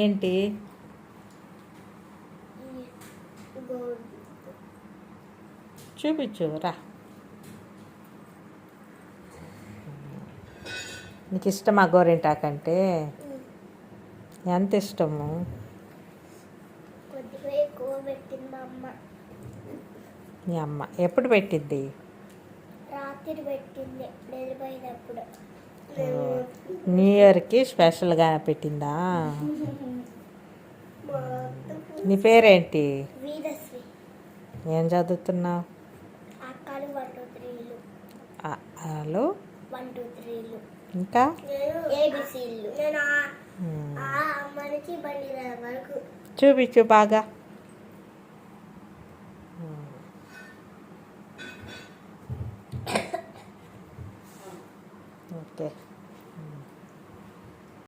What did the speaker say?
ఏంటి? చూపించు రా. నీకు ఇష్టమా గోరింటాకు అంటే? ఎంత ఇష్టము? మీ అమ్మ ఎప్పుడు పెట్టిద్ది? రాత్రి పెట్టింది నిద్రపోయినప్పుడు. న్యూ ఇయర్కి స్పెషల్గా పెట్టిందా? నీ పేరేంటి? వీరశ్రీ. ఏం చదువుతున్నావు? అక్కలు 1 2 3లు. హలో 1 2 3లు. ఇంకా ఏబిసిలు. నేను మనకి బండి వరకు చూపించు బాగా. ఓకే.